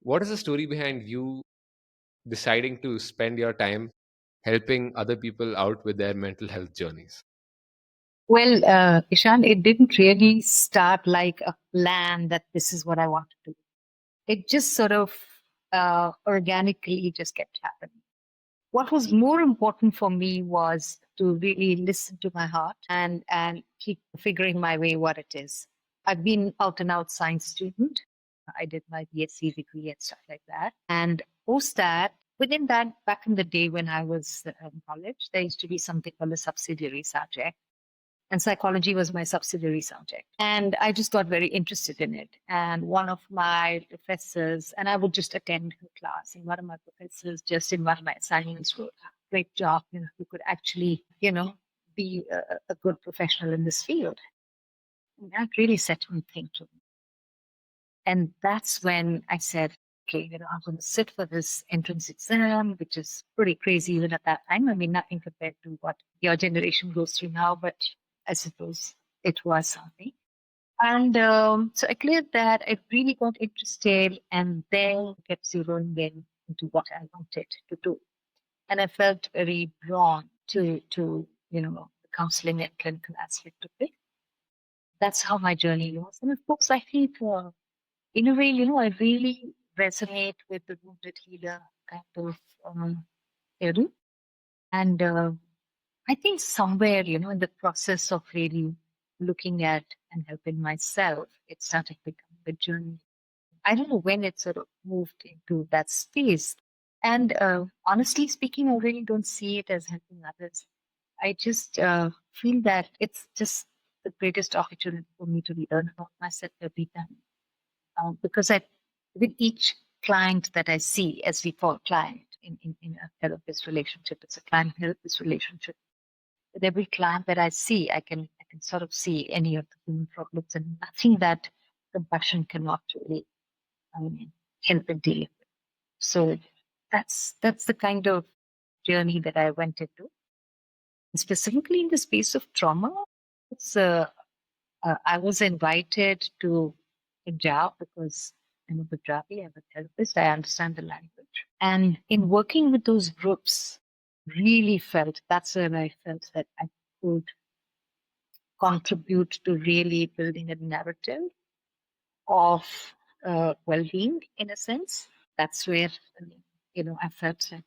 what is the story behind you deciding to spend your time helping other people out with their mental health journeys? Well, Ishan, it didn't really start like a plan that this is what I want to do. It just sort of organically just kept happening. What was more important for me was to really listen to my heart and keep figuring my way what it is. I've been out and out science student. I did my BSc degree and stuff like that. And post that, within that, back in the day when I was in college, there used to be something called a subsidiary subject. And psychology was my subsidiary subject. And I just got very interested in it. And one of my professors, and I would just attend her class, and one of my professors just in one of my assignments wrote, great job, you could actually, be a good professional in this field. And that really set me thinking. And that's when I said, okay, I'm going to sit for this entrance exam, which is pretty crazy even at that time. I mean, nothing compared to what your generation goes through now, but I suppose it was something. And so I cleared that. I really got interested and then kept zeroing in into what I wanted to do. And I felt very drawn to the counseling and clinical aspect of it. That's how my journey was. And of course, I think in a way, I really resonate with the wounded healer kind of theory. And I think somewhere, in the process of really looking at and helping myself, it started becoming a journey. I don't know when it sort of moved into that space. And honestly speaking, I really don't see it as helping others. I just feel that it's just the greatest opportunity for me to learn about myself every time. Because with each client that I see, as we call client in a therapist relationship, it's a client therapist relationship. With every client that I see, I can sort of see any of the human problems and nothing that compassion cannot really help in dealing with. So that's the kind of journey that I went into. Specifically in the space of trauma, it's I was invited to Punjab because I'm a Gujarati, I'm a therapist, I understand the language. And in working with those groups, really felt that's when I felt that I could contribute to really building a narrative of well-being in a sense. That's where I felt that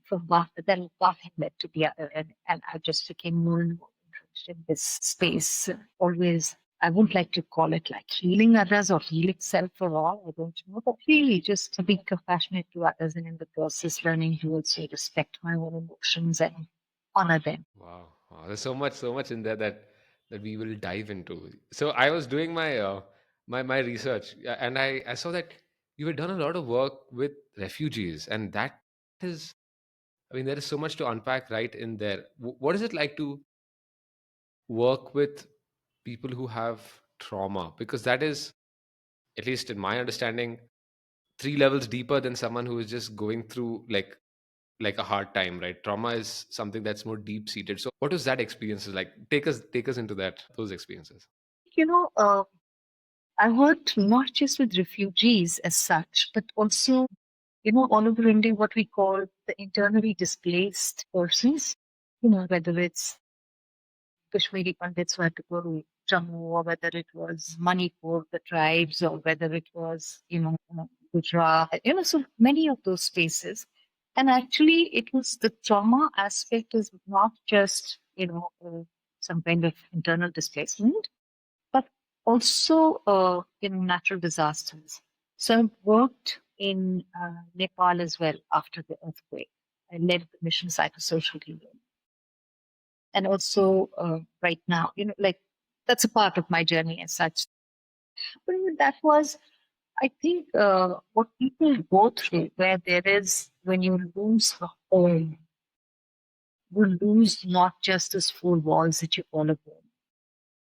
from one thing led to the other, and I just became more and more interested in this space. Always, I wouldn't like to call it like healing others or healing self for all. I don't know, but really just being compassionate to others, and in the process, learning to also respect my own emotions and honor them. Wow, wow. There's so much in there that we will dive into. So I was doing my my research, and I saw that you had done a lot of work with refugees, and that is, I mean, there is so much to unpack right in there. What is it like to work with people who have trauma? Because that is, at least in my understanding, three levels deeper than someone who is just going through like a hard time, right? Trauma is something that's more deep seated. So what was that experience like? Take us into that, those experiences. You know, I worked not just with refugees as such, but also, all over India, what we call the internally displaced persons, whether it's Kashmiri Pandits who had to go to Jammu, or whether it was Manipur, the tribes, or whether it was, Gujarat, so many of those spaces. And actually, it was the trauma aspect is not just, some kind of internal displacement, but also, natural disasters. So I worked in Nepal as well after the earthquake. I led the mission psychosocial healing. And also right now, like that's a part of my journey as such. But that was, I think, what people go through where there is, when you lose a home, you lose not just those four walls that you call a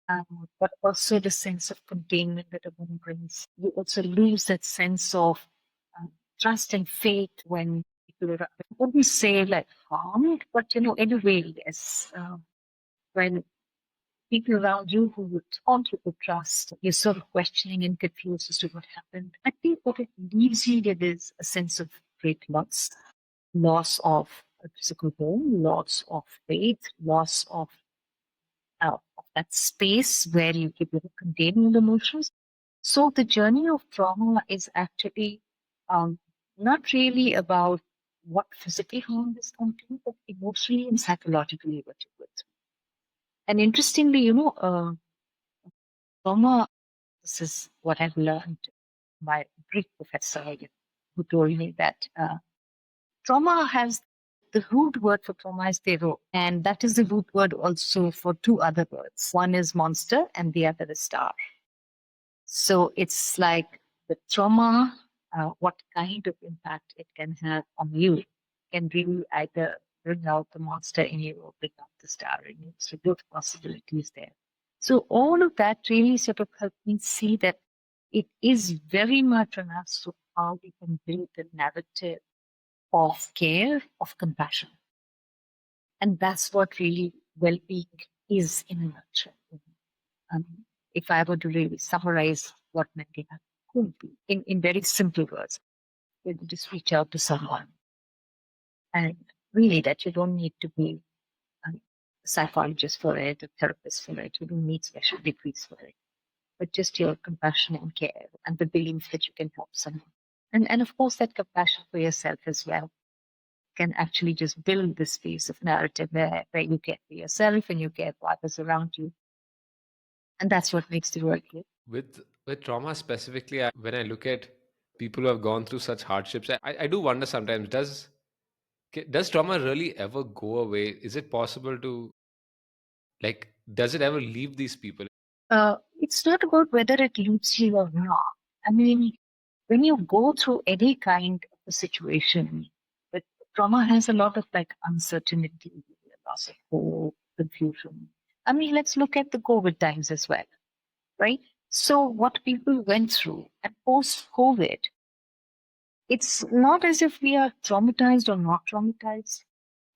home, but also the sense of containment that a home brings. You also lose that sense of trust and faith when people are, I wouldn't say like harmed, but in a way, yes. When people around you who would want you to trust. You're sort of questioning and confused as to what happened. I think what it leaves you with is a sense of great loss, loss of a physical home, loss of faith, loss of that space where you keep your containing emotions. So the journey of trauma is actually um, not really about what physically harm is going to, but emotionally and psychologically what you go through. And interestingly, trauma, this is what I've learned, my Greek professor who told me that trauma has the root word for trauma is tero, and that is the root word also for two other words. One is monster, and the other is star. So it's like the trauma, what kind of impact it can have on you, can really either bring out the monster in you or bring out the star in you. So both possibilities there. So all of that really sort of helped me see that it is very much on us to how we can build the narrative of care, of compassion. And that's what really well-being is in a nutshell. Um, if I were to really summarize what mental health could be in very simple words, you just reach out to someone. And really that you don't need to be a psychologist for it, a therapist for it. You don't need special degrees for it. But just your compassion and care and the belief that you can help someone. And of course that compassion for yourself as well can actually just build this space of narrative where you care for yourself and you care for others around you. And that's what makes the world good. With trauma specifically, when I look at people who have gone through such hardships, I do wonder sometimes, does trauma really ever go away? Is it possible to, like, does it ever leave these people? It's not about whether it leaves you or not. I mean, when you go through any kind of a situation, but trauma has a lot of like uncertainty, loss of hope, confusion. I mean, let's look at the COVID times as well, right? So, what people went through and post COVID, it's not as if we are traumatized or not traumatized,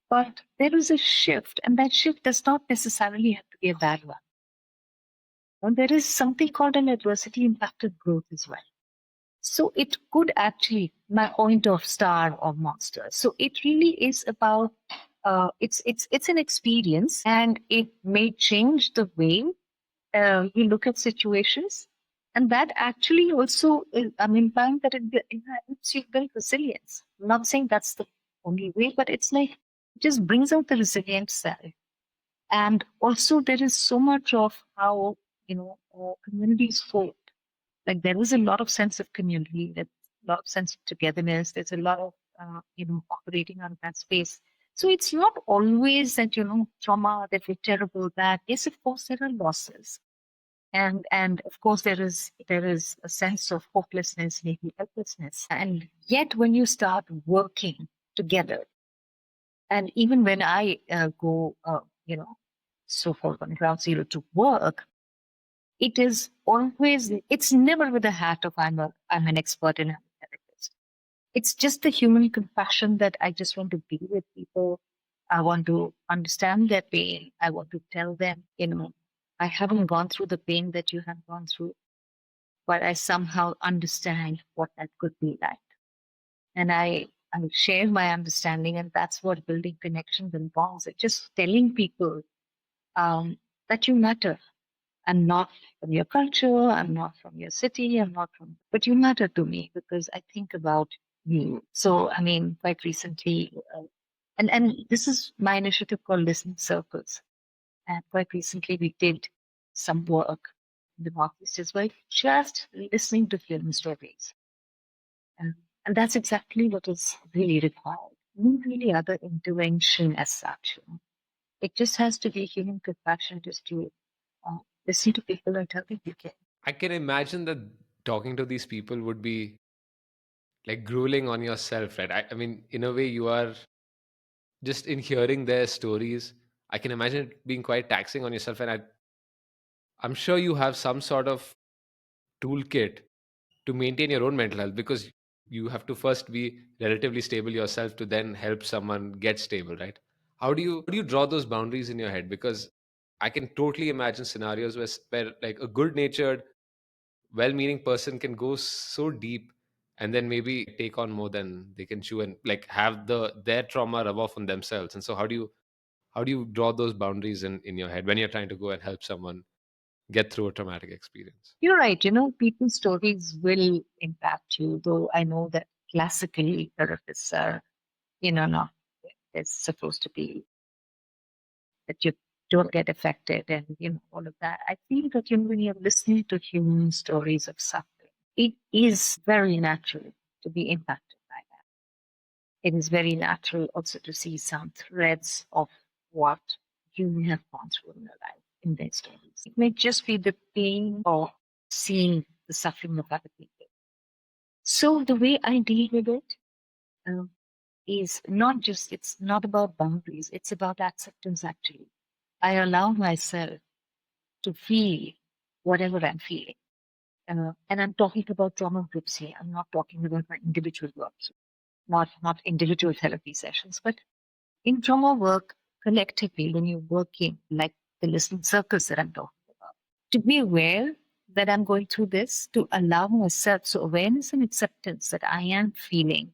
but there is a shift, and that shift does not necessarily have to be a bad one. And there is something called an adversity impacted growth as well. So it could actually, my point of star or monster. So it really is about it's an experience, and it may change the way you look at situations, and that actually also is, I mean, find that it helps you build resilience. I'm not saying that's the only way, but it's like it just brings out the resilient self. And also, there is so much of how communities form. Like there is a lot of sense of community, there's a lot of sense of togetherness, there's a lot of operating on that space. So it's not always that trauma, that we're terrible, that yes, of course there are losses, and of course there is a sense of hopelessness, maybe helplessness, and yet when you start working together, and even when I go so called on ground zero to work, it is always, it's never with a hat of I'm an expert and I'm a therapist. It's just the human compassion that I just want to be with people. I want to understand their pain. I want to tell them, I haven't gone through the pain that you have gone through, but I somehow understand what that could be like. And I share my understanding, and that's what building connections and bonds. It's just telling people that you matter. I'm not from your culture, I'm not from your city, but you matter to me because I think about you. So, I mean, quite recently, and this is my initiative called Listening Circles. And quite recently, we did some work in the Northeast as well, just listening to film stories. And, and that's exactly what is really required. No really other intervention as such. It just has to be human compassion, just to uh, listen to people and tell them you care. I can imagine that talking to these people would be like grueling on yourself, right? I mean, in a way, you are just in hearing their stories. I can imagine it being quite taxing on yourself, and I'm sure you have some sort of toolkit to maintain your own mental health, because you have to first be relatively stable yourself to then help someone get stable, right? How do you draw those boundaries in your head? Because I can totally imagine scenarios where like a good natured, well meaning person can go so deep and then maybe take on more than they can chew and like have their trauma rub off on themselves. And so how do you draw those boundaries in your head when you're trying to go and help someone get through a traumatic experience? You're right. People's stories will impact you, though I know that classically therapists are, not, it's supposed to be that you don't get affected and, all of that. I feel that, when you're listening to human stories of suffering, it is very natural to be impacted by that. It is very natural also to see some threads of what you have gone through in your life in their stories. It may just be the pain of seeing the suffering of other people. So the way I deal with it uh, is it's not about boundaries, it's about acceptance actually. I allow myself to feel whatever I'm feeling. And I'm talking about trauma groups here. I'm not talking about my individual works, not individual therapy sessions, but in trauma work, collectively, when you're working, like the listening circles that I'm talking about, to be aware that I'm going through this, to allow myself, so awareness and acceptance that I am feeling,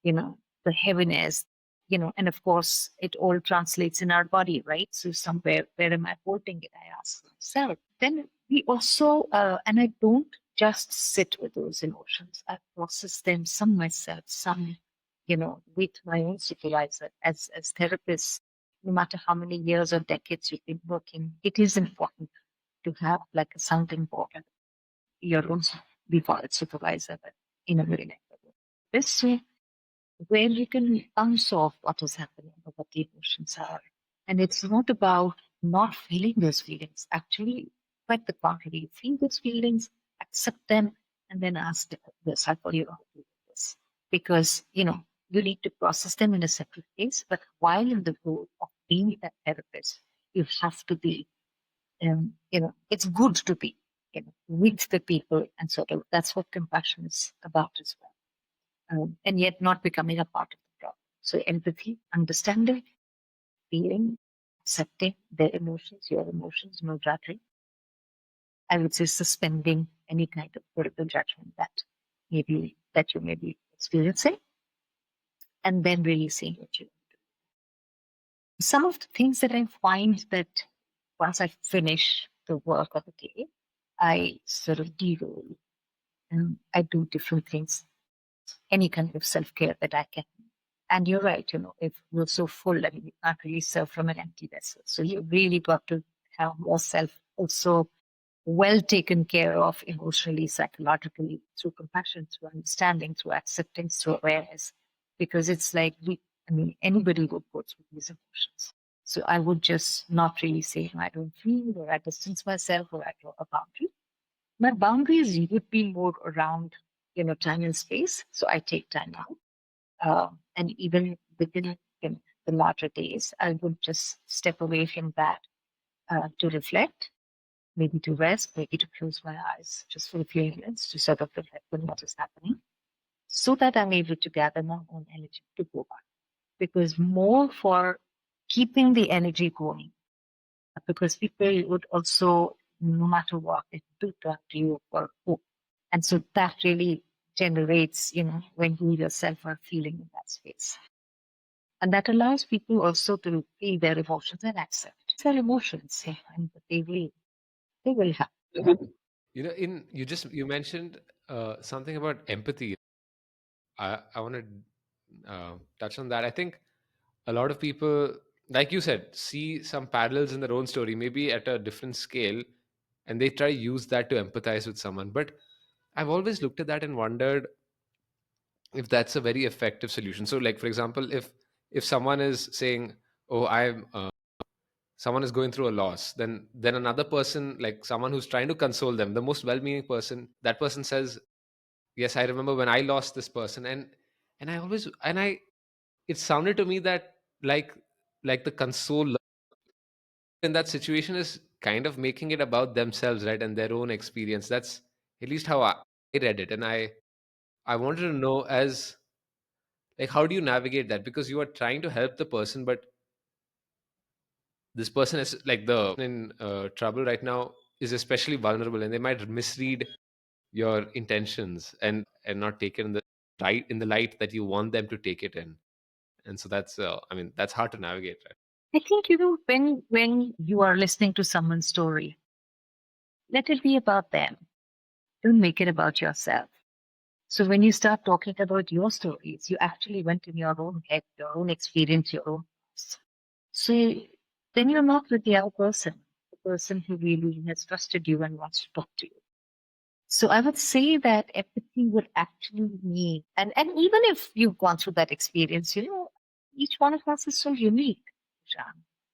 the heaviness, and of course, it all translates in our body, right? So somewhere, where am I holding it? I ask myself. Then we also, and I don't just sit with those emotions. I process them, some myself, some, with my own supervisor. As therapists, no matter how many years or decades you've been working, it is important to have like a sounding board, your own default supervisor, but in a very negative way. This way, where you can bounce off what is happening or what the emotions are. And it's not about not feeling those feelings. Actually, quite the contrary. Feel those feelings, accept them, and then ask yourself, what do you want to do with this? Because, you need to process them in a separate place. But while in the role of being a therapist, you have to be, it's good to be, with the people and sort of that's what compassion is about as well, and yet not becoming a part of the problem. So empathy, understanding, feeling, accepting their emotions, your emotions, no judging. I would say suspending any kind of critical judgment that you may be experiencing, and then really seeing what you. Some of the things that I find that once I finish the work of the day, I sort of deroll. I do different things, any kind of self care that I can. And you're right, if you're so full, I mean, you can't really serve from an empty vessel. So you really got to have yourself also well taken care of emotionally, psychologically, through compassion, through understanding, through acceptance, through awareness. Because it's like, anybody would go through these emotions. So I would just not really say, I don't feel, or I distance myself, or I draw a boundary. My boundaries would be more around, time and space. So I take time out. And even within the latter days, I would just step away from that to reflect, maybe to rest, maybe to close my eyes just for a few minutes to sort of reflect on what is happening so that I'm able to gather my own energy to go back. Because more for keeping the energy going, because people would also, no matter what, they do talk to you for hope. And so that really generates, when you yourself are feeling in that space. And that allows people also to feel their emotions and accept their emotions. Yeah, and they will happen. In you mentioned something about empathy. I want to touch on that. I think a lot of people, like you said, see some parallels in their own story, maybe at a different scale, and they try to use that to empathize with someone. But I've always looked at that and wondered if that's a very effective solution. So, like for example, if someone is saying, "Oh, I'm," someone is going through a loss, then another person, like someone who's trying to console them, the most well-meaning person, that person says, yes, I remember when I lost this person. And I always and I it sounded to me that like the console in that situation is kind of making it about themselves, right, and their own experience. That's at least how I read it. And I wanted to know, as like, how do you navigate that, because you are trying to help the person, but this person is like the in trouble right now is especially vulnerable, and they might misread your intentions and not take it in the light that you want them to take it in. And so that's I mean, that's hard to navigate, right? I think, when you are listening to someone's story, let it be about them. Don't make it about yourself. So when you start talking about your stories, you actually went in your own head, your own experience, your own past. So then you're not with the other person, the person who really has trusted you and wants to talk to you. So I would say that empathy would actually mean, and even if you've gone through that experience, each one of us is so unique, Shan.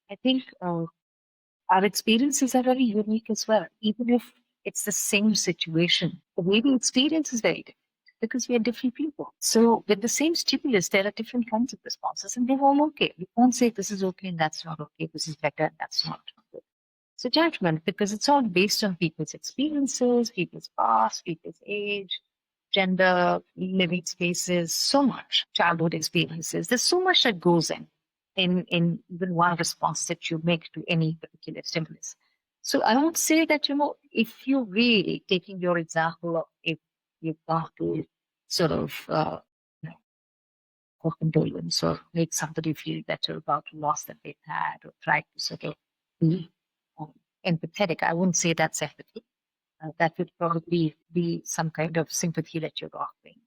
I think our experiences are very unique as well, even if it's the same situation. The way we experience is very different because we are different people. So with the same stimulus, there are different kinds of responses, and they're all okay. We won't say this is okay and that's not okay, this is better and that's not good. So judgment, because it's all based on people's experiences, people's past, people's age, gender, living spaces, so much, childhood experiences. There's so much that goes in even one response that you make to any particular stimulus. So I would say that, if you're really taking your example of, if you've got to sort of you know, for condolence or make somebody feel better about a loss that they've had, or try to sort of be um, empathetic. I wouldn't say that's empathy. That would probably be some kind of sympathy that you're offering.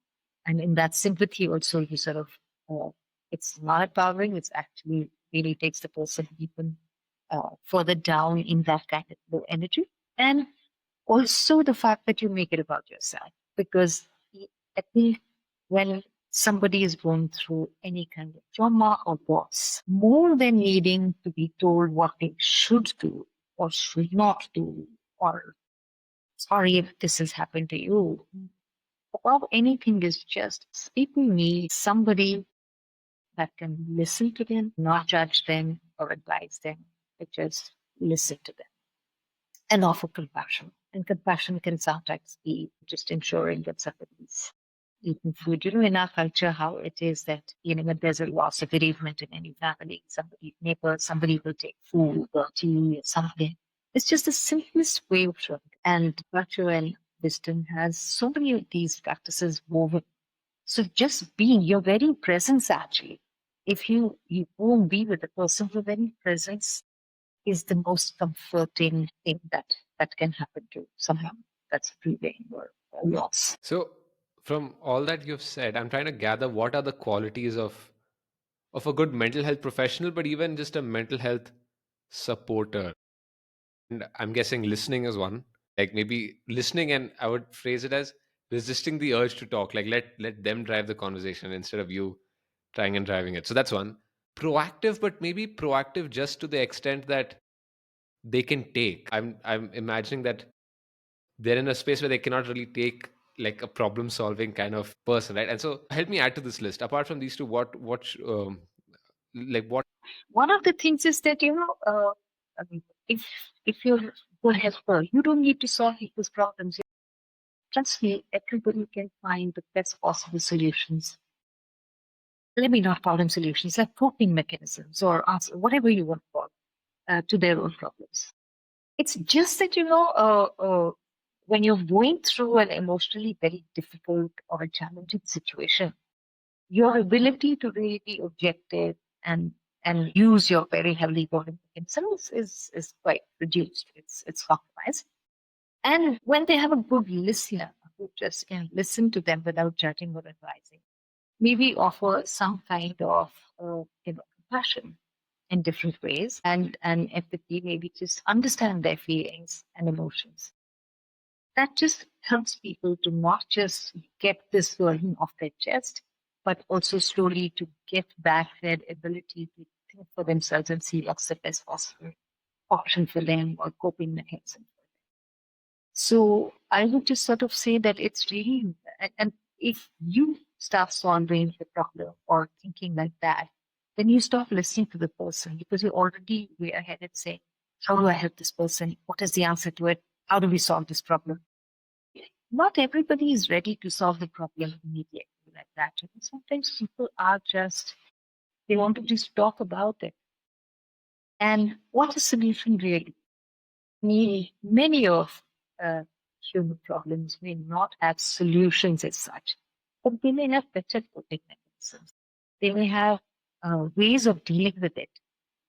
And in that sympathy, also, you sort of, it's not empowering, it's actually really takes the person even further down in that kind of low energy. And also the fact that you make it about yourself. Because I think when somebody is going through any kind of trauma or loss, more than needing to be told what they should do or should not do, or sorry if this has happened to you, above anything is just people need somebody that can listen to them, not judge them or advise them, but just listen to them and offer compassion. And compassion can sometimes be just ensuring that somebody's eating food. In our culture, how it is that, when there's a loss of bereavement in any family, somebody, neighbor, somebody will take food or tea or something. It's just the simplest way of showing. And culture and wisdom has so many of these practices woven. So just being your very presence, actually, if you won't be with the person, your very presence is the most comforting thing that can happen to someone that's grieving or loss. So from all that you've said, I'm trying to gather what are the qualities of a good mental health professional, but even just a mental health supporter. And I'm guessing listening is one. Like maybe listening, and I would phrase it as resisting the urge to talk. Like let them drive the conversation instead of you trying and driving it. So that's one. Proactive, but maybe proactive just to the extent that they can take. I'm imagining that they're in a space where they cannot really take like a problem solving kind of person, right? And so help me add to this list. Apart from these two, like what One of the things is that, I mean, if you're a good helper, you don't need to solve people's problems. Trust me, everybody can find the best possible solutions. Let me not call them solutions, like coping mechanisms or answer, whatever you want to call, to their own problems. It's just that, when you're going through an emotionally very difficult or a challenging situation, your ability to really be objective and use your very healthy body themselves is quite reduced. It's compromised. And when they have a good listener who just can listen to them without judging or advising, maybe offer some kind of compassion in different ways, and empathy, maybe just understand their feelings and emotions. That just helps people to not just get this burden off their chest, but also slowly to get back their ability to think for themselves and see what's the best possible option for them or coping mechanism. So I would just sort of say that it's really, and if you start solving the problem or thinking like that, then you stop listening to the person because you're already way ahead and saying, how do I help this person? What is the answer to it? How do we solve this problem? Not everybody is ready to solve the problem immediately like that. Sometimes people are just, they want to just talk about it. And what is solution really? Many of uh, human problems may not have solutions as such, but they may have better coping mechanisms. They may have ways of dealing with it,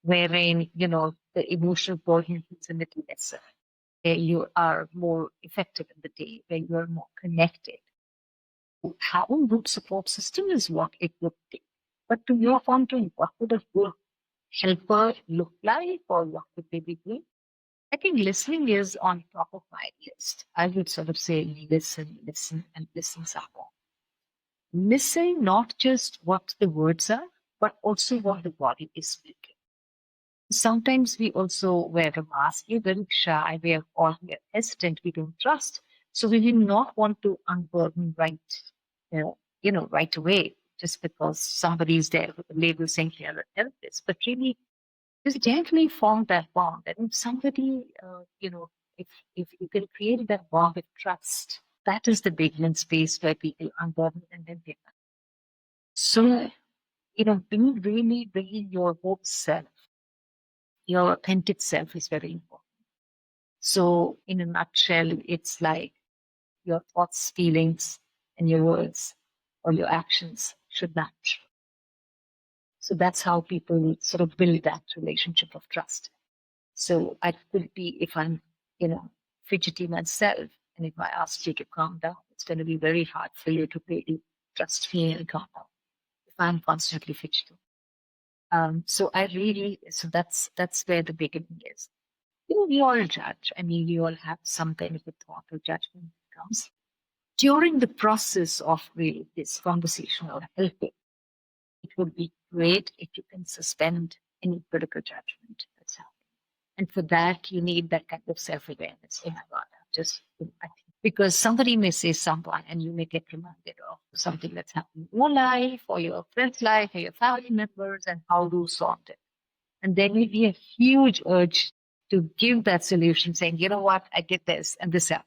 wherein the emotional burden is a little lesser, where you are more effective in the day, where you are more connected. Having good support system is what it would take. But to your point, what would a good helper look like, or what would they be doing? I think listening is on top of my list. I would sort of say listen, listen, and listen some more. Listen not just what the words are, but also what the body is speaking. Sometimes we also wear a mask. We're very shy, we're hesitant, we don't trust. So we will not want to unburden right away, just because somebody is there with a label saying they're a therapist. But really, just gently form that bond. And if somebody, if you can create that bond with trust, that is the beginning space where people unburden and then they. So, bringing your whole self, your authentic self is very important. So, in a nutshell, it's like your thoughts, feelings, and your words or your actions should match. So that's how people sort of build that relationship of trust. So I could be, if I'm, fidgety myself, and if I ask you to calm down, it's going to be very hard for you to really trust me and calm down if I'm constantly fidgety. So that's where the beginning is. We all judge. I mean, we all have some kind of a thought or judgment that comes during the process of really this conversation or helping. It would be great if you can suspend any critical judgment that's happening. And for that, you need that kind of self awareness. Oh my God, I think, because somebody may say someone and you may get reminded of something that's happened in your life or your friend's life or your family members and how you solved it. And there may be a huge urge to give that solution saying, you know what, I get this and this out.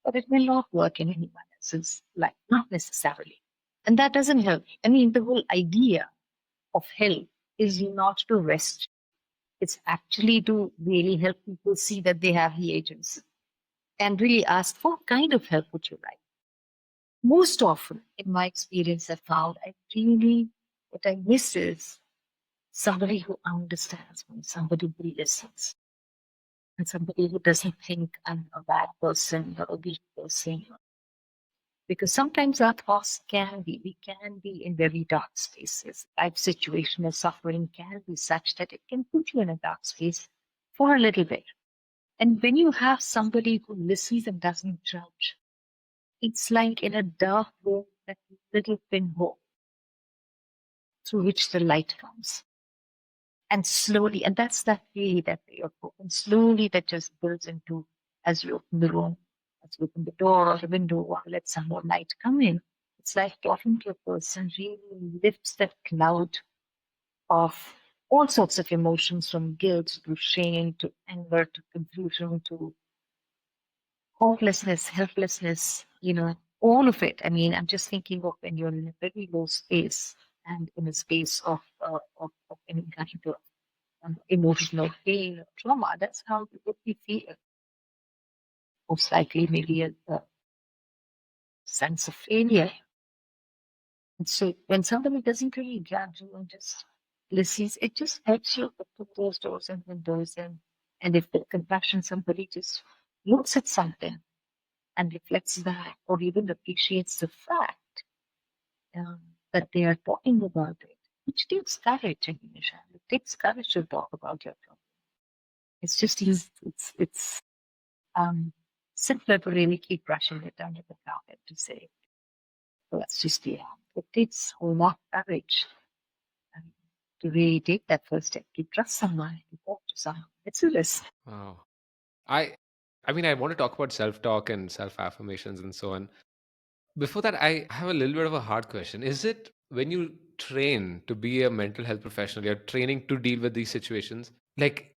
But it will not work in anyone else's life, not necessarily. And that doesn't help. I mean, the whole idea of help is not to rest. It's actually to really help people see that they have the agency and really ask, what kind of help would you like? Most often, in my experience, I found what I miss is somebody who understands me, somebody who listens, and somebody who doesn't think I'm a bad person or a weak person. Because sometimes our thoughts we can be in very dark spaces. Life situation or suffering can be such that it can put you in a dark space for a little bit. And when you have somebody who listens and doesn't judge, it's like in a dark room, that little pinhole through which the light comes. And slowly, and that's that way that way of hope. And slowly that just builds into, as you open the room, as you open the door or the window, or let some more light come in. It's like talking to a person really lifts that cloud of all sorts of emotions, from guilt to shame to anger to confusion to hopelessness, helplessness, all of it. I mean, I'm just thinking of when you're in a very low space and in a space of any kind of emotional pain or trauma. That's how we feel. Most likely, maybe a sense of failure. And so when somebody doesn't really judge you and just listens, it just helps you open those doors and windows. And if the compassion, somebody just looks at something and reflects back or even appreciates the fact that they are talking about it, which takes courage, Nisha. It takes courage to talk about your problem. It's just it's simpler to really keep brushing it under the carpet to say, well, let's just be honest. It takes a lot of courage um, to really take that first step, to trust someone, to talk to someone. It's a risk. Wow. I I mean, I want to talk about self-talk and self-affirmations and so on. Before that, I have a little bit of a hard question. Is it when you train to be a mental health professional, you're training to deal with these situations, like,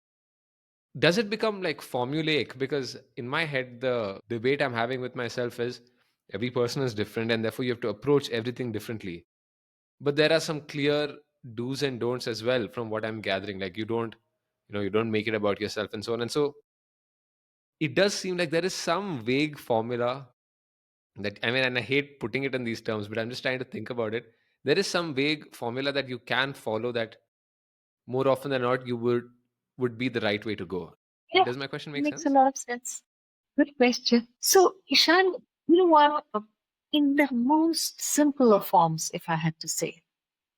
does it become like formulaic? Because in my head, the debate I'm having with myself is every person is different and therefore you have to approach everything differently. But there are some clear do's and don'ts as well from what I'm gathering. Like, you don't you don't make it about yourself, and so on. And so it does seem like there is some vague formula that, I mean, and I hate putting it in these terms, but I'm just trying to think about it. There is some vague formula that you can follow that more often than not you would be the right way to go. Yeah, Does my question make makes a sense? lot of sense. Good question. So, Ishan, you know what? In the most simple of forms, if I had to say,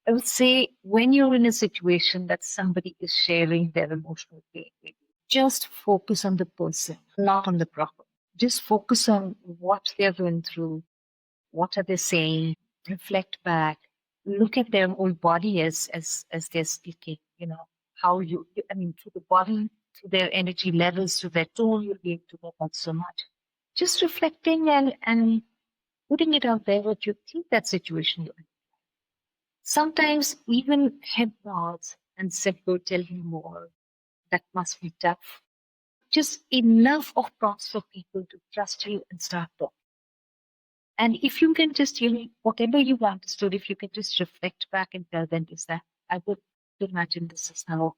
I would say when you're in a situation that somebody is sharing their emotional pain with you, just focus on the person, not on the problem. Just focus on what they're going through, what are they saying, reflect back, look at their whole body as they're speaking, how I mean, through the body, through their energy levels, through their tone, you'll be able to make out so much. Just reflecting and putting it out there what you think that situation you're in. Sometimes even head nods and simple tell you more. That must be tough. Just enough of prompts for people to trust you and start talking. And if you can just, whatever you've understood, if you can just reflect back and tell them, is that I would imagine this is how,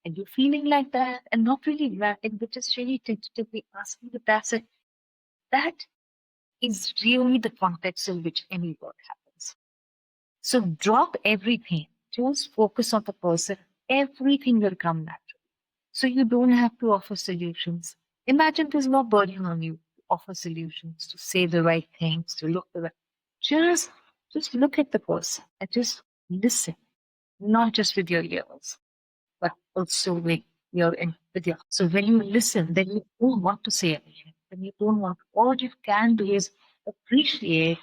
and you're feeling like that, and not really ranting, but just really tentatively asking the person, that is really the context in which any work happens. So drop everything, just focus on the person, everything will come naturally. So you don't have to offer solutions. Imagine there's no burden on you to offer solutions, to say the right things, to look the right. Just, just look at the person and just listen, not just with your ears, but also with with your. So when you listen, then you don't want to say anything. Then you don't want. All you can do is appreciate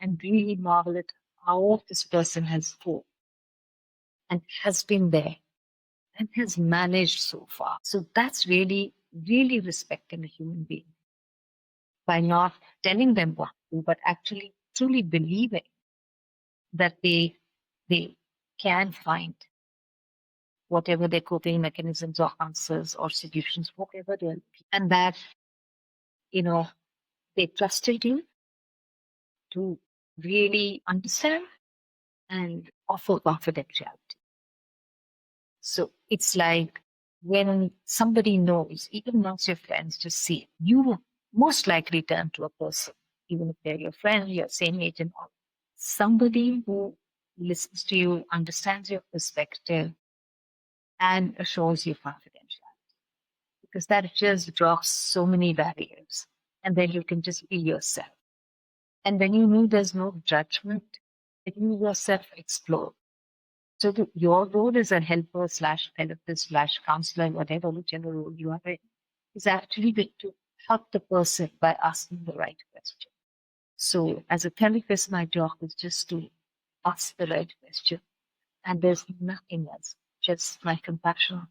and really marvel at how this person has fought and has been there and has managed so far. So that's really, really respecting a human being by not telling them what to do, but actually truly believing that they can find whatever their coping mechanisms or answers or solutions, whatever they're looking. And that, you know, they trusted you to really understand and offer confidentiality. So it's like when somebody knows, even amongst your friends, just see, you will most likely turn to a person, even if they're your friend, your same age and all. Somebody who listens to you, understands your perspective, and assures you confidentiality. Because that just drops so many barriers. And then you can just be yourself. And when you know there's no judgment, then you yourself explore. So your role as a helper slash therapist slash counselor, whatever, whichever role you are in, is actually going to help the person by asking the right question. So as a therapist, my job is just to ask the right question. And there's nothing else, just my compassion,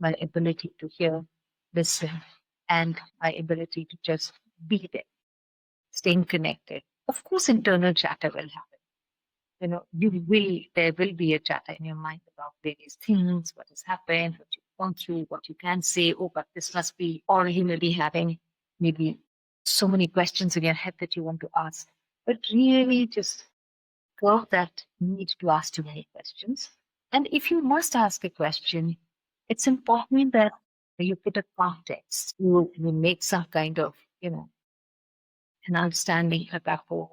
my ability to hear, listen, and my ability to just be there, staying connected. Of course, internal chatter will happen. There will be a chatter in your mind about various things, what has happened, what you've gone through, what you can say. Oh, but this must be, or you may be having maybe so many questions in your head that you want to ask. But really just curb that need to ask too many questions. And if you must ask a question, it's important that you put a context. You make some kind of, an understanding, a rapport,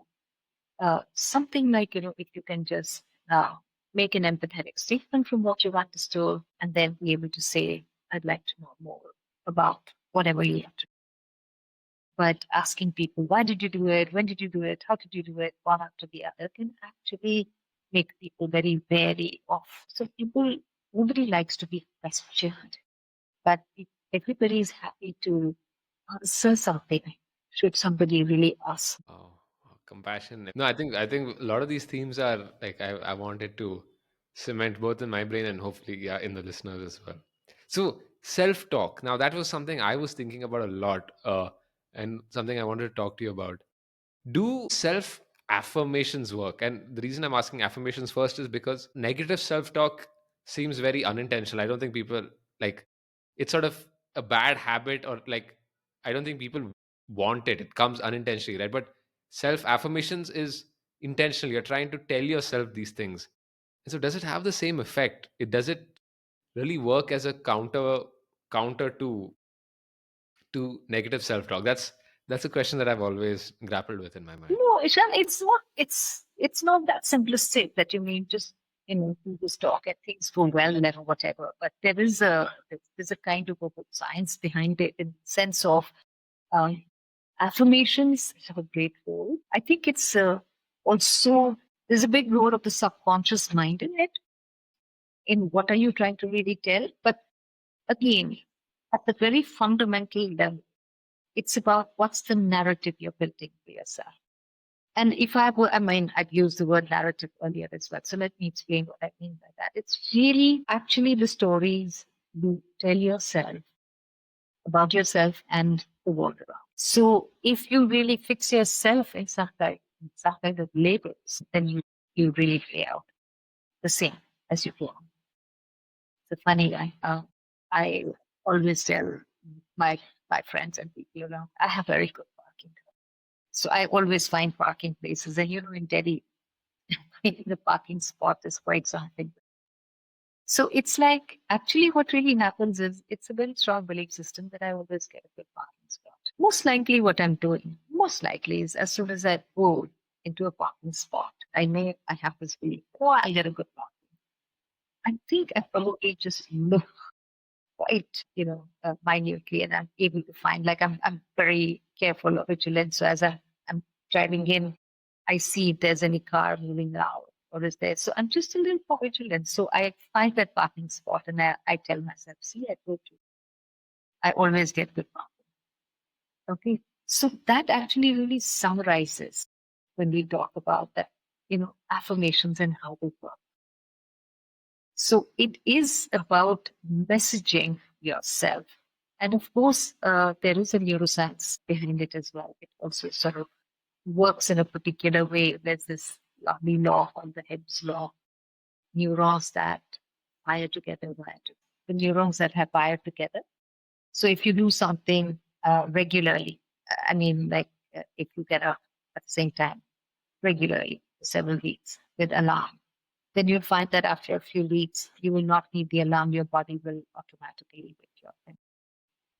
something like, if you can just make an empathetic statement from what you've understood and then be able to say, I'd like to know more about whatever you want to. But asking people, why did you do it? When did you do it? How did you do it? One after the other can actually make people very wary off. So nobody likes to be questioned, but everybody is happy to answer something. Should somebody really ask? Oh, compassion. No, I think a lot of these themes are like I wanted to cement both in my brain and hopefully, yeah, in the listeners as well. So self-talk. Now that was something I was thinking about a lot, and something I wanted to talk to you about. Do self affirmations work? And the reason I'm asking affirmations first is because negative self talk seems very unintentional. I don't think people like it's sort of a bad habit, or like I don't think people want it. It comes unintentionally, right? But self affirmations is intentional. You're trying to tell yourself these things. And so does it have the same effect? It does it really work as a counter to negative self talk? That's a question that I've always grappled with in my mind. No, Ishan, it's not that simplistic that you mean just you just talk and things go well and whatever. But there's a kind of a science behind it in the sense of um, affirmations have a great role. I think it's also there's a big role of the subconscious mind in it. In what are you trying to really tell? But again, at the very fundamental level, it's about what's the narrative you're building for yourself. And if I were, I mean, I've used the word narrative earlier as well. So let me explain what I mean by that. It's really actually the stories you tell yourself about yourself and the world around. So if you really fix yourself in some kind of labels, then you really play out the same as you go on. It's a funny guy. I always tell my my friends and people, I have very good parking. So I always find parking places. And in Delhi, finding a parking spot is quite something. So it's like actually what really happens is it's a very strong belief system that I always get a good parking spot. Most likely what I'm doing, most likely is as soon as I go into a parking spot, I have this belief, oh, I'll get a good parking. I think I probably just look quite, minutely and I'm able to find like I'm very careful or vigilant. So as I'm driving in, I see if there's any car moving out or is there. So I'm just a little more vigilant. So I find that parking spot and I tell myself, see, I go to, I always get good parking. Okay. So that actually really summarizes when we talk about that, affirmations and how they work. So it is about messaging yourself. And of course, there is a neuroscience behind it as well. It also sort of works in a particular way. There's this lovely law called the Hibs law. Neurons that fire together, the neurons that have wired together. So if you do something regularly, I mean, like if you get up at the same time regularly, several weeks with alarm, then you'll find that after a few weeks, you will not need the alarm. Your body will automatically wake you up.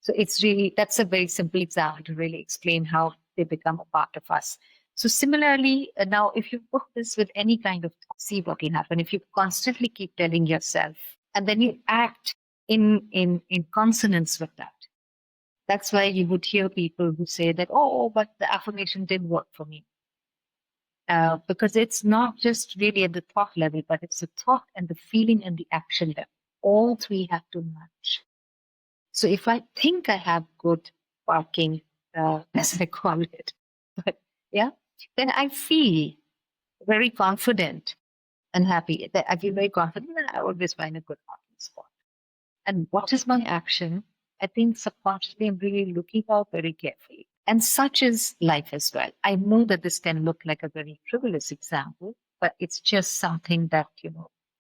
So it's really, that's a very simple example to really explain how they become a part of us. So similarly, now if you put this with any kind of, see what will happen. If you constantly keep telling yourself and then you act in consonance with that. That's why you would hear people who say that, oh, but the affirmation didn't work for me. Because it's not just really at the thought level, but it's the thought and the feeling and the action level. All three have to match. So if I think I have good parking, as I call it, but yeah, then I feel very confident and happy. I feel very confident and I always find a good parking spot. And what is my action? I think subconsciously I'm really looking out very carefully. And such is life as well. I know that this can look like a very frivolous example, but it's just something that,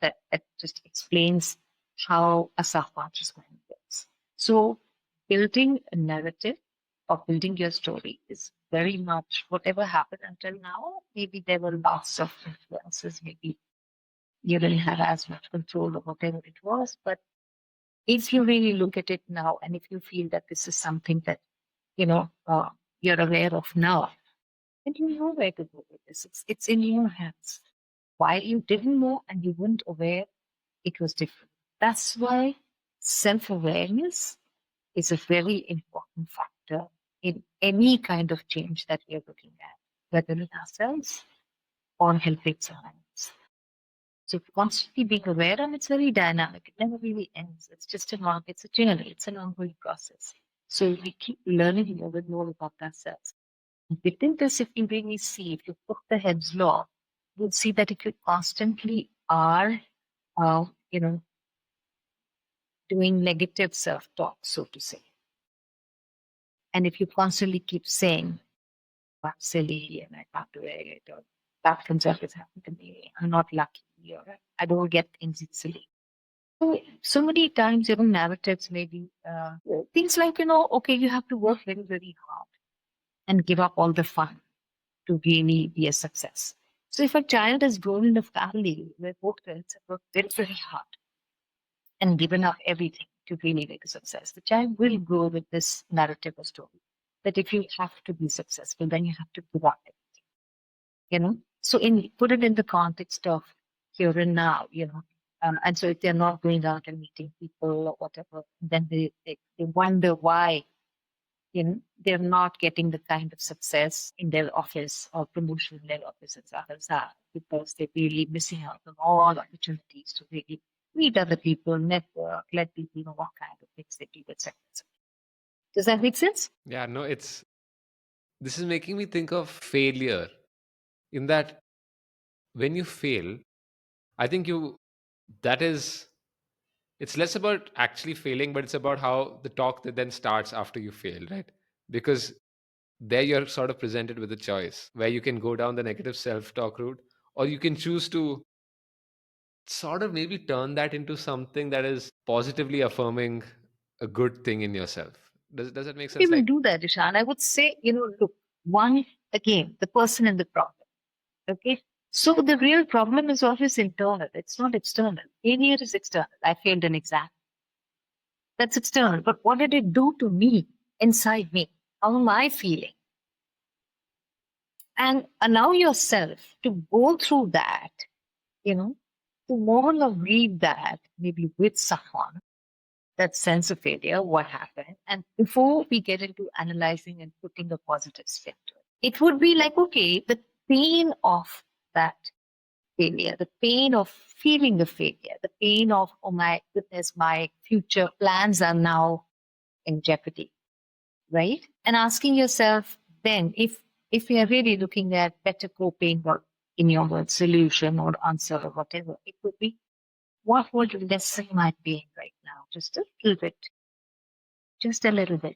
that just explains how a subconscious mind works. So building a narrative or building your story is very much whatever happened until now. Maybe there were lots of influences. Maybe you didn't have as much control of whatever it was. But if you really look at it now and if you feel that this is something that, you're aware of now, then you know where to go with this. It's in your hands. While you didn't know and you weren't aware, it was different. That's why self-awareness is a very important factor in any kind of change that we are looking at, whether in ourselves or helping someone else. So constantly being aware, and it's very dynamic. It never really ends. It's just it's a journey. It's an ongoing process. So we keep learning more and more about ourselves. Within this, if you really see, if you put the head's law, you'll see that if you constantly are, uh, you know, doing negative self-talk, so to say, and if you constantly keep saying, I'm silly and I can't do it, or that can always happen to me, I'm not lucky, or I don't get things easily. So many times, narratives maybe things like, okay, you have to work very, very hard and give up all the fun to really be a success. So if a child has grown in a family where both parents have worked very, very hard and given up everything to really make a success. The child will grow with this narrative or story that if you have to be successful, then you have to give up it. So in put it in the context of here and now, and so if they're not going out and meeting people or whatever, then they wonder why they're not getting the kind of success in their office or promotion in their office as others are, because they're really missing out on all opportunities to really meet other people, network, let people know what kind of things they do, etc. Does that make sense? Yeah, no, this is making me think of failure, in that when you fail, I think that is, it's less about actually failing, but it's about how the talk that then starts after you fail, right? Because there you're sort of presented with a choice where you can go down the negative self-talk route, or you can choose to sort of maybe turn that into something that is positively affirming a good thing in yourself. Does that make sense? People Like, do that, Ishan. I would say, look, one, again, the person in the problem. Okay. So the real problem is always internal. It's not external. Failure is external. I failed an exam. That's external. But what did it do to me inside me? How am I feeling? And allow yourself to go through that, you know, to more or read that, maybe with someone, that sense of failure, what happened. And before we get into analyzing and putting a positive spin to it, it would be like, okay, the pain of that failure, the pain of feeling the failure, the pain of, oh my goodness, my future plans are now in jeopardy, right? And asking yourself then, if we are really looking at better coping or in your word solution or answer or whatever, it would be, what would lessen my pain right now? Just a little bit, just a little bit.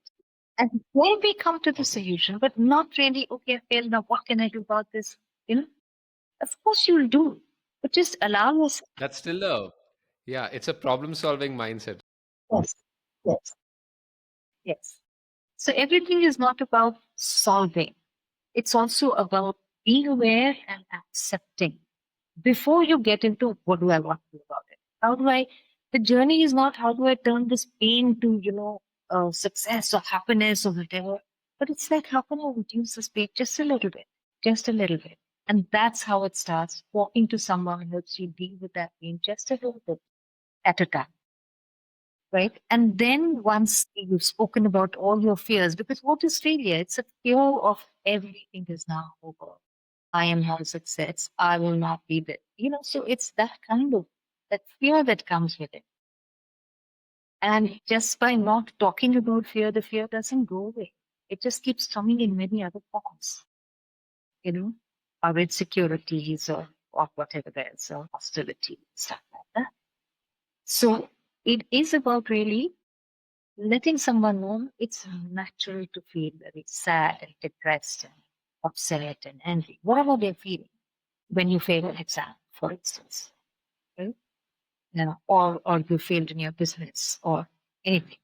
And then we come to the okay, solution, but not really, okay, I failed now, what can I do about this? You know, of course you'll do, but just allow yourself. that's still a, yeah, it's a problem solving mindset. Yes, yes, yes. So everything is not about solving. It's also about being aware and accepting before you get into what do I want to do about it? How do I, the journey is not how do I turn this pain to, success or happiness or whatever, but it's like, how can I reduce this pain just a little bit, just a little bit? And that's how it starts. Walking to someone who helps you deal with that pain just a little bit at a time, right? And then once you've spoken about all your fears, because what is failure? It's a fear of everything is now over. I am not a success. I will not be there. So it's that kind of that fear that comes with it. And just by not talking about fear, the fear doesn't go away. It just keeps coming in many other forms, you know, our insecurities or whatever else, or hostility, stuff like that. So it is about really letting someone know it's natural to feel very sad and depressed and upset and angry, whatever they're feeling when you fail an exam, for instance, right? Or you failed in your business or anything.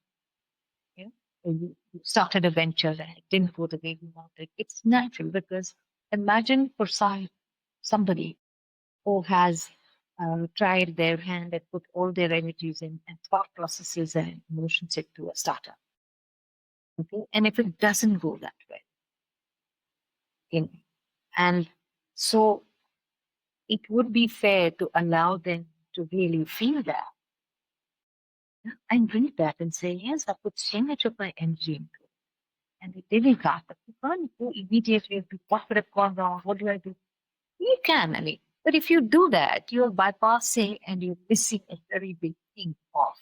Or you started a venture and it didn't go the way you wanted. It's natural because imagine for somebody who has tried their hand and put all their energies in and thought processes and emotions into a startup. Okay, and if it doesn't go that way, you and so it would be fair to allow them to really feel that and read that and say, yes, I put so much of my energy into it. And it didn't happen. You can't go immediately into what could have gone wrong? What do I do? You can, I mean. But if you do that, you're bypassing and you're missing a very big thing of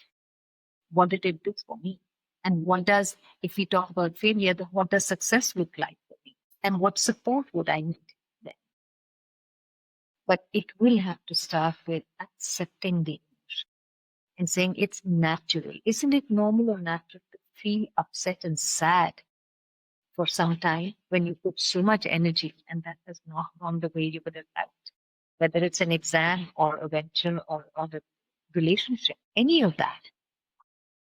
what did it do for me? And what does, if we talk about failure, then what does success look like for me? And what support would I need then? But it will have to start with accepting the emotion and saying it's natural. Isn't it normal or natural to feel upset and sad for some time when you put so much energy and that has not gone the way you would have liked? Whether it's an exam or a venture or a relationship, any of that.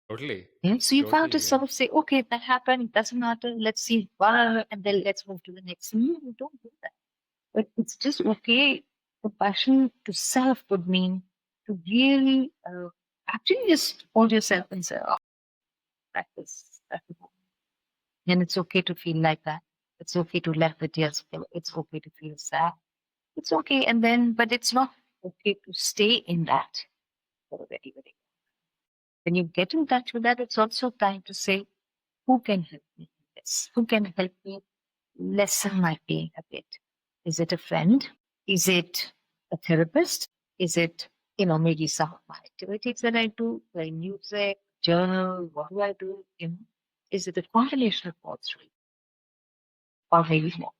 Totally, Yeah. So you have to totally, yeah. sort of say, okay, that happened, it doesn't matter, let's see, and then let's move to the next. No, you don't do that. But it's just okay. Compassion to self would mean to really Actually, just hold yourself and say, oh, practice. And it's okay to feel like that. It's okay to let the tears flow. It's okay to feel sad. It's okay. And then, but it's not okay to stay in that for a very, very. When you get in touch with that, it's also time to say, who can help me in this? Who can help me lessen my pain a bit? Is it a friend? Is it a therapist? Is it, maybe some of my activities that I do, like music, journal, what do I do? Is it a combination of all three or maybe more?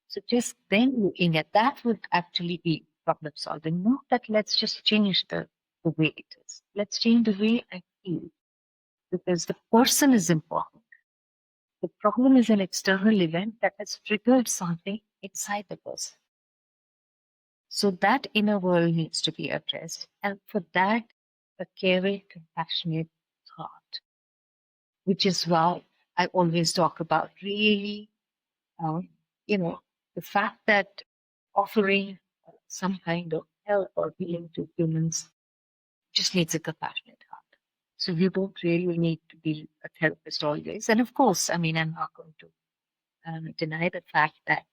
So just then looking at that would actually be problem solving. Not that let's just change the way it is. Let's change the way I feel because the person is important. The problem is an external event that has triggered something inside the person. So that inner world needs to be addressed. And for that, a caring, compassionate heart, which is why I always talk about really, um, you know, the fact that offering some kind of help or healing to humans just needs a compassionate heart. So you don't really need to be a therapist always. And of course, I mean, I'm not going to deny the fact that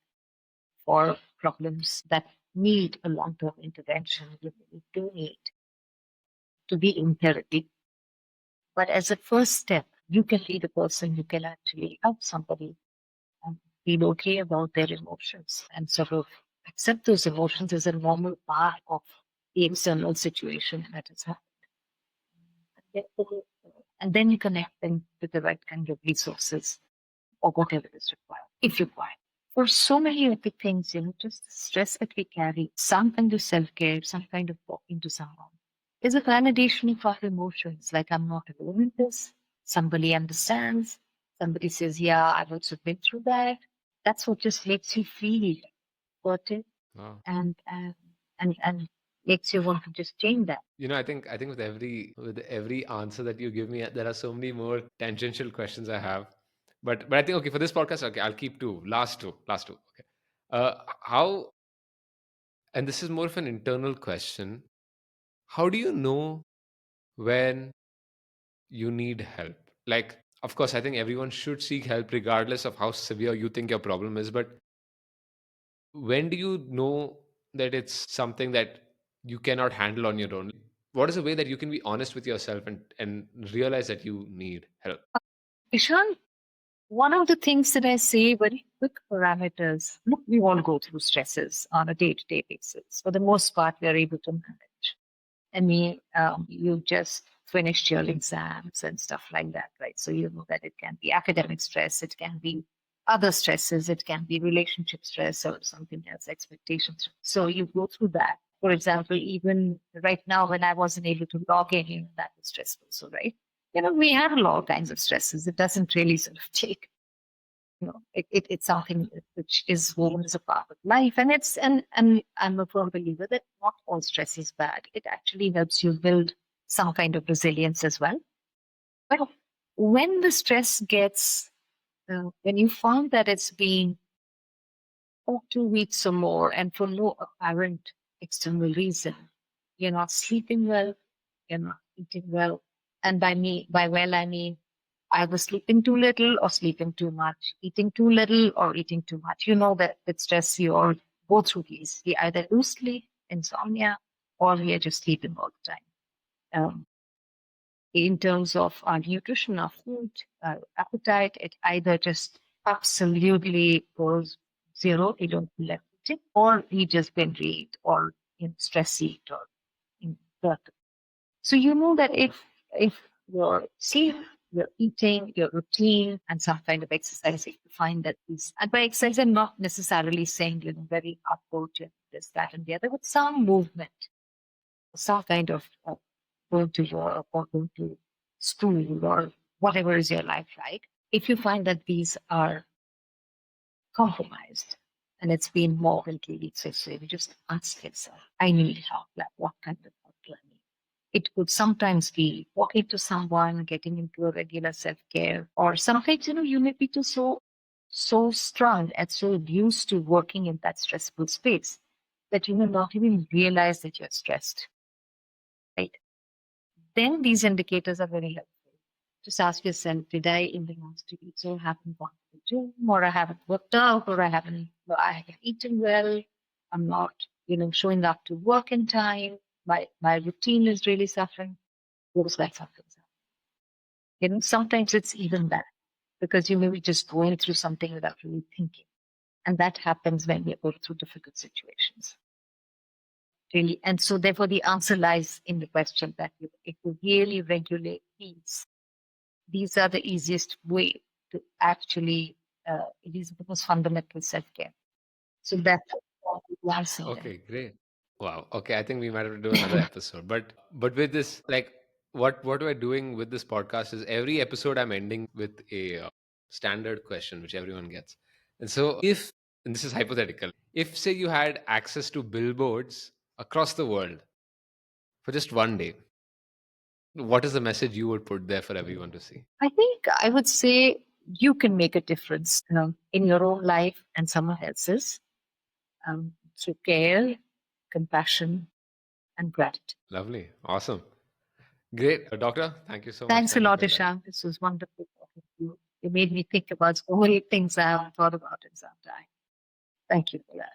for problems that need a long-term intervention, you really do need to be in therapy. But as a first step, you can be the person who can actually help somebody feel okay about their emotions and sort of accept those emotions as a normal part of the external situation that is happening. And then you connect them with the right kind of resources or whatever is required, if required. For so many of the things, just the stress that we carry, some kind of self care, some kind of talking to someone is a validation of our emotions. Like, I'm not alone in this. Somebody understands. Somebody says, yeah, I've also been through that. That's what just makes you feel supported Wow. and makes you want to just change that. I think with every answer that you give me, there are so many more tangential questions I have. But I think, okay, for this podcast, okay, I'll keep two, last two. Okay. How, and this is more of an internal question. How do you know when you need help? Like, of course, I think everyone should seek help regardless of how severe you think your problem is. But when do you know that it's something that you cannot handle on your own? What is a way that you can be honest with yourself and realize that you need help? Ishan, one of the things that I say, very quick parameters. Look, we all go through stresses on a day-to-day basis. For the most part, we are able to manage. I mean, you just finished your exams and stuff like that, right? So you know that it can be academic stress, it can be other stresses, it can be relationship stress or something else, expectations. So you go through that. For example, even right now, when I wasn't able to log in, that was stressful. So, right? We have all kinds of stresses. It doesn't really sort of take, it's something which is woven as a part of life. And and I'm a firm believer that not all stress is bad. It actually helps you build some kind of resilience as well. But when the stress gets, when you found that it's been 2 weeks or more and for no apparent external reason, you're not sleeping well, you're not eating well. And by well, I mean either sleeping too little or sleeping too much, eating too little or eating too much. You know that with stress, you all go through these. We either lose sleep, insomnia, or we are just sleeping all the time. In terms of our nutrition, our food, our appetite, it either just absolutely goes zero, we don't feel like eating, or we just binge eat or stress eat or in so you know that if your sleep, your eating, your routine, and some kind of exercise, if you find that these, and by exercise, I'm not necessarily saying very hardcore to this, that, and the other, but some movement, some kind of going to work or going to school or whatever is your life like. If you find that these are compromised and it's been more than 2 weeks or so, you just ask yourself, I need help. Like, what kind of help do I need? It could sometimes be walking to someone, getting into a regular self-care, or sometimes, you may be just so strong and so used to working in that stressful space that you may not even realize that you're stressed. Right. then these indicators are very helpful. Just ask yourself, did I in the last 2 weeks or haven't gone to the gym, or I haven't worked out, or I haven't eaten well, I'm not, showing up to work in time, my routine is really suffering. Looks like something's up. Sometimes it's even that because you may be just going through something without really thinking. And that happens when we go through difficult situations. Really. And so therefore the answer lies in the question that if you really regulate these are the easiest way to actually, it is the most fundamental self-care. So that's the answer there. Okay, great. Wow. Okay, I think we might have to do another episode. But with this, like, what we're doing with this podcast is every episode I'm ending with a standard question which everyone gets. And so, if and this is hypothetical, if say you had access to billboards across the world for just one day, what is the message you would put there for everyone to see? I think I would say you can make a difference, in your own life and someone else's, through care, compassion, and gratitude. Lovely, awesome, great, doctor. Thank you so much. Thanks a Thank you lot, for that. Ishan. This was wonderful talking to you. You made me think about so many things I haven't thought about in some time. Thank you for that.